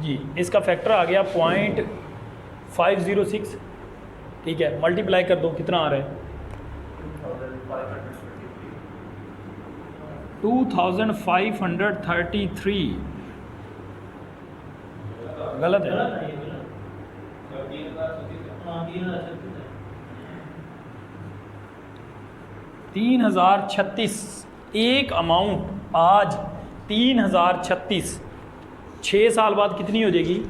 जी, इसका फैक्टर आ गया 0.506, ठीक है, मल्टीप्लाई कर दो, कितना आ रहा है 2533। गलत है, 3036 एक अमाउंट आज 3036, 6 साल बाद कितनी हो जाएगी,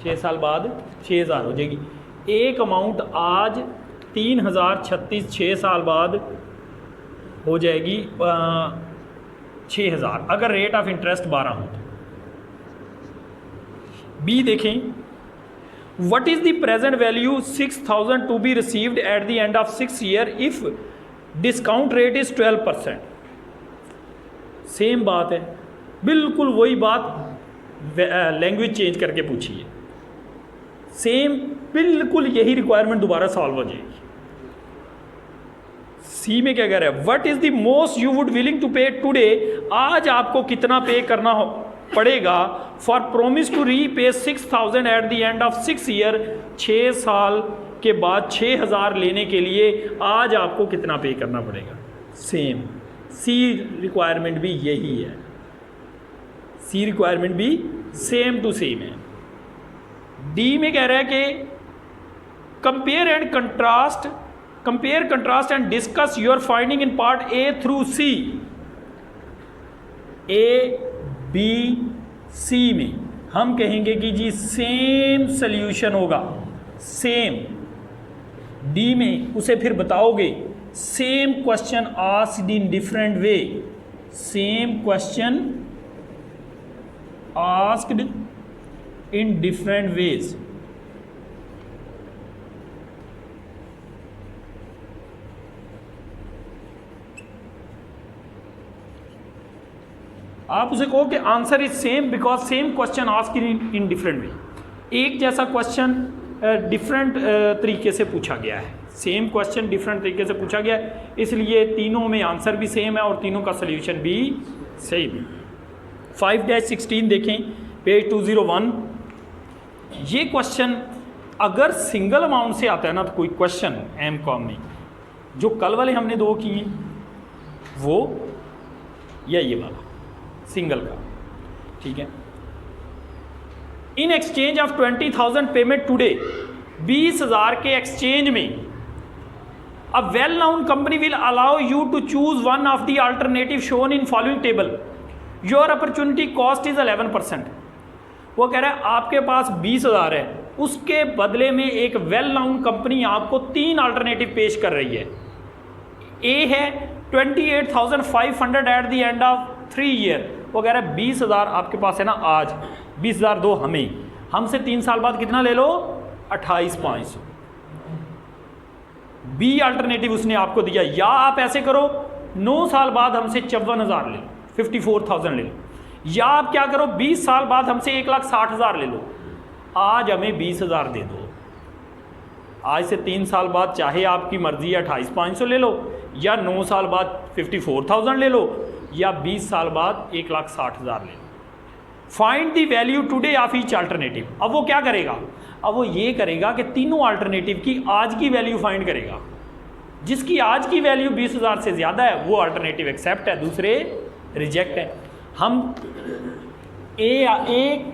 6 साल बाद 6000 हो जाएगी। एक अमाउंट आज 3036 6 साल बाद हो जाएगी 6000 अगर रेट ऑफ इंटरेस्ट 12 हो तो। बी देखें, what is the present value 6000 to be received at the end of 6 year if discount rate is 12%। Same बात है, बिल्कुल वही बात, लैंग्वेज चेंज करके पूछिए, सेम बिल्कुल यही रिक्वायरमेंट दोबारा सॉल्व हो जाएगी। सी में क्या कह रहा है, what is the most you would willing to pay today, आज आपको कितना पे करना पड़ेगा for promise to repay 6000 at the end of 6 year, 6 साल के बाद 6000 लेने के लिए आज आपको कितना पे करना पड़ेगा। सेम, सी रिक्वायरमेंट भी यही है, सी रिक्वायरमेंट भी सेम टू सेम है। डी में कह रहा है कि compare contrast and discuss your finding in part a through c. A b c में हम कहेंगे कि जी सेम सल्यूशन होगा, सेम। डी में उसे फिर बताओगे same question asked in different way, same question asked in different ways. आप उसे कहो कि answer is same because same question asked in different वे। एक जैसा क्वेश्चन डिफरेंट तरीके से पूछा गया है, सेम क्वेश्चन डिफरेंट तरीके से पूछा गया है, इसलिए तीनों में आंसर भी सेम है और तीनों का सॉल्यूशन भी सेम है। 5-16 देखें, पेज 201। ये क्वेश्चन अगर सिंगल अमाउंट से आता है ना, तो कोई क्वेश्चन एमकॉम में जो कल वाले हमने 2 किए वो या ये वाला सिंगल का, ठीक है। In exchange of 20,000 payment today, 20,000 के एक्सचेंज में a well known company will allow you to choose one of the alternative shown in following table, your opportunity cost is 11%। वो कह रहा है आपके पास 20,000 है, उसके बदले में एक वेल नाउन कंपनी आपको 3 अल्टरनेटिव पेश कर रही है। ए है 28,500 eight the end of 3 year. वो कह रहा है 20,000 आपके पास है ना आज, 20,000 दो हमें, हमसे 3 साल बाद कितना ले लो 28,500। बी अल्टरनेटिव उसने आपको दिया, या आप ऐसे करो 9 साल बाद हमसे 54,000 ले लो, 54,000 ले लो, या आप क्या करो 20 साल बाद हमसे 1,60,000 ले लो, आज हमें 20,000 दे दो। आज से 3 साल बाद चाहे आपकी मर्जी है 28,500 ले लो, या 9 साल बाद 54,000 ले लो, या 20 साल बाद 1,60,000 ले लो। Find the value today of each alternative. अब वो क्या करेगा, अब वो ये करेगा कि तीनों अल्टरनेटिव की आज की वैल्यू फाइंड करेगा। जिसकी आज की वैल्यू 20,000 से ज़्यादा है वो अल्टरनेटिव एक्सेप्ट है, दूसरे रिजेक्ट है। हम ए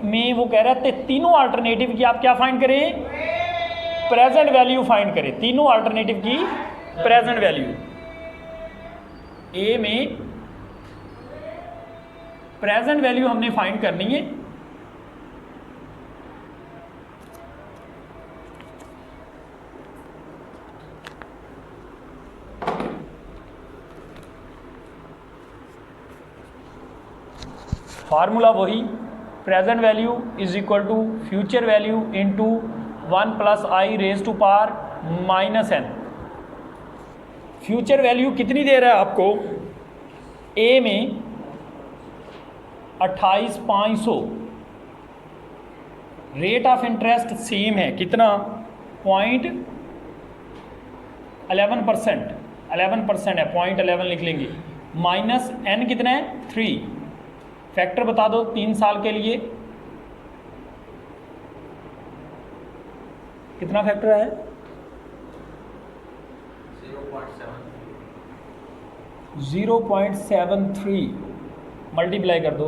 में वो कह रहे थे तीनों अल्टरनेटिव की आप क्या फाइंड करें, प्रेजेंट वैल्यू फाइंड करें, तीनों अल्टरनेटिव की प्रेजेंट वैल्यू। ए में प्रेजेंट वैल्यू हमने फाइंड करनी है। फार्मूला वही, present value is equal to future value into 1 + i raise to power -n। Future value कितनी दे रहा है आपको, ए में 28,500, रेट ऑफ इंटरेस्ट सेम है, कितना 0.11%, 11% है, 0.11 लिख लेंगे, माइनस n कितना है 3, फैक्टर बता दो 3 साल के लिए कितना फैक्टर है? 0.73 मल्टीप्लाई कर दो।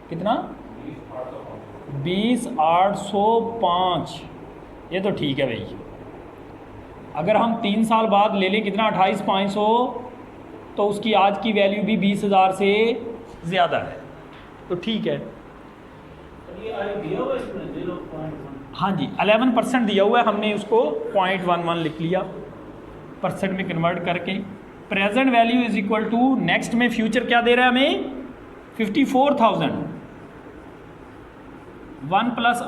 कितना? 20,805। ये तो ठीक है भाई। अगर हम 3 साल बाद ले लें कितना 28,500, तो उसकी आज की वैल्यू भी 20,000 से ज़्यादा है, तो ठीक है। हाँ जी 11% दिया हुआ है, हमने उसको 0.11 लिख लिया, परसेंट में कन्वर्ट करके। Present value is equal to, next में फ्यूचर क्या दे रहा है हमें? 54,000। 1 प्लस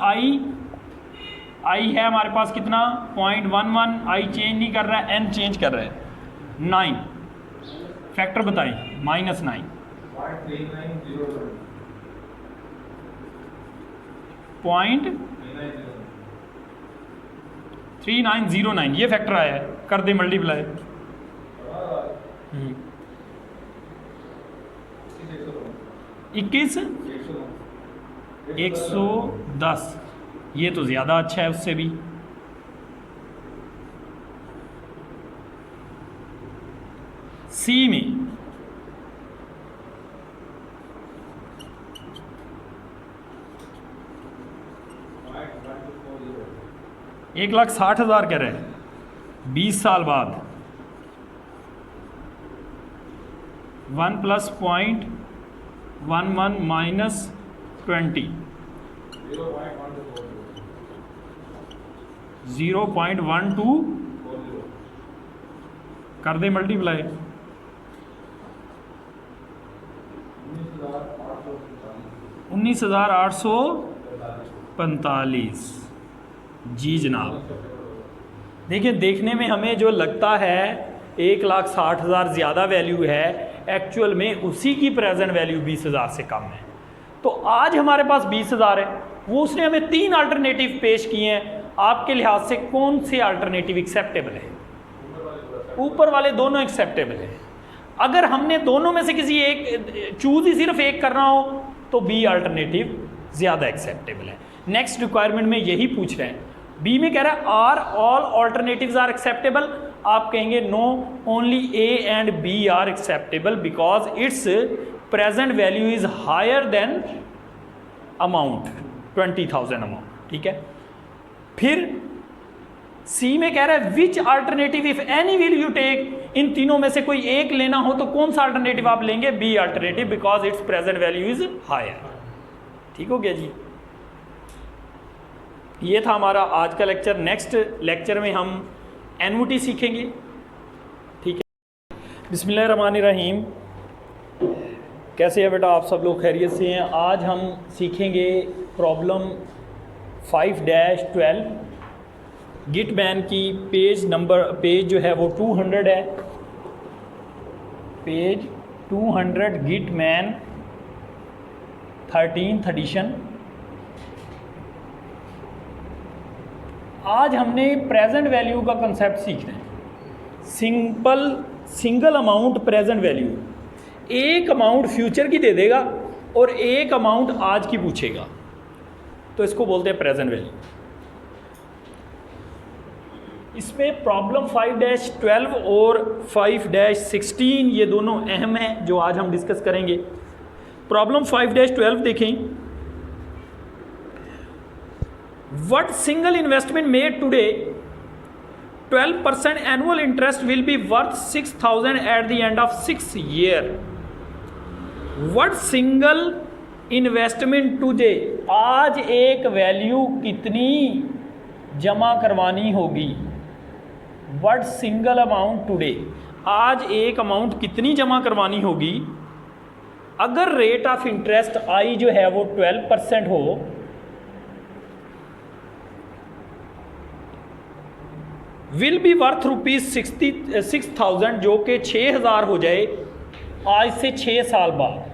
आई है हमारे पास कितना? 0.11। आई चेंज नहीं कर रहा है, एन चेंज कर रहा है। 9 फैक्टर बताएं, -9 0.3909 ये फैक्टर आया है। कर दे मल्टीप्लाई। 21 110, ये तो ज़्यादा अच्छा है उससे भी। सी में 1,60,000 कह रहे हैं 20 साल बाद। 1 प्लस 0.11 माइनस 20 0.12 कर दे मल्टीप्लाई। 19,845। जी जनाब, देखिए देखने में हमें जो लगता है 1,60,000 ज़्यादा वैल्यू है, एक्चुअल में उसी की प्रेजेंट वैल्यू 20,000 से कम है। तो आज हमारे पास 20,000 है, वो उसने हमें 3 अल्टरनेटिव पेश किए हैं। आपके लिहाज से कौन से अल्टरनेटिव एक्सेप्टेबल है? ऊपर वाले दोनों एक्सेप्टेबल है। अगर हमने दोनों में से किसी एक चूज ही सिर्फ एक करना हो तो बी अल्टरनेटिव ज़्यादा एक्सेप्टेबल है। नेक्स्ट रिक्वायरमेंट में यही पूछ रहे हैं। बी में कह रहा है are all alternatives are acceptable. आप कहेंगे no, only A and B are acceptable because it's present value is higher than amount 20,000 amount. ठीक है, फिर सी में कह रहा है which alternative if any will you take. इन तीनों में से कोई एक लेना हो तो कौन सा अल्टरनेटिव आप लेंगे? B alternative because it's present value is higher. ठीक हो गया जी। ये था हमारा आज का लेक्चर। नेक्स्ट लेक्चर में हम एनयूटी सीखेंगे। ठीक है, बिस्मिल्लाहिर्रहमानिर्रहीम। कैसे है बेटा आप सब लोग? खैरियत से हैं? आज हम सीखेंगे प्रॉब्लम 5-12 गिटमैन की। पेज जो है वो 200 है, पेज 200 गिटमैन 13th एडिशन। आज हमने प्रेजेंट वैल्यू का कंसेप्ट सीखना है। सिंगल अमाउंट प्रेजेंट वैल्यू, एक अमाउंट फ्यूचर की दे देगा और एक अमाउंट आज की पूछेगा, तो इसको बोलते हैं प्रेजेंट वैल्यू। इसमें प्रॉब्लम 5-12 और 5-16 ये दोनों अहम हैं जो आज हम डिस्कस करेंगे। प्रॉब्लम 5-12 देखें। What single investment made today 12% annual interest will be worth 6,000 at the end of 6 years. What single investment today, आज एक वैल्यू कितनी जमा करवानी होगी? What single amount today, आज एक अमाउंट कितनी जमा करवानी होगी अगर रेट ऑफ इंटरेस्ट आई जो है वो 12% हो, विल बी वर्थ ₹6,000 जो कि 6,000 हो जाए आज से 6 साल बाद।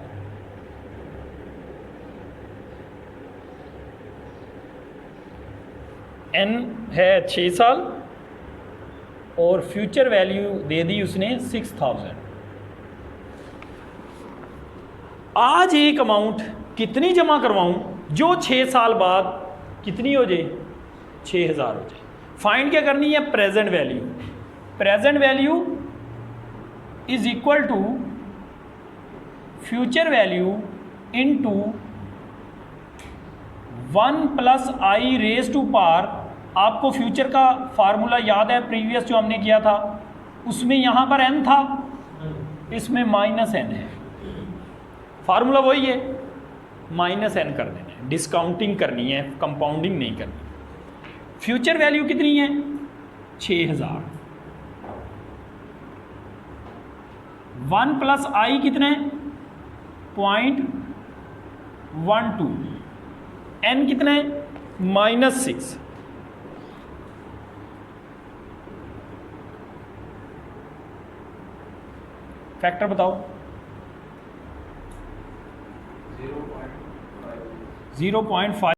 एन है 6 साल और फ्यूचर वैल्यू दे दी उसने 6,000। आज एक अमाउंट कितनी जमा करवाऊं जो 6 साल बाद कितनी हो जाए, 6000 हो जाए। फाइंड क्या करनी है, present value. Present value is equal to future value into 1 plus i raise to power. आपको फ्यूचर का फार्मूला याद है, प्रीवियस जो हमने किया था उसमें यहाँ पर n था, इसमें -n है। फार्मूला वही है, -n कर देना है, डिस्काउंटिंग करनी है, कंपाउंडिंग नहीं करनी। फ्यूचर वैल्यू कितनी है, 6000। 1 प्लस आई कितना है, 0.12। n कितना है, -6। फैक्टर बताओ। 0.5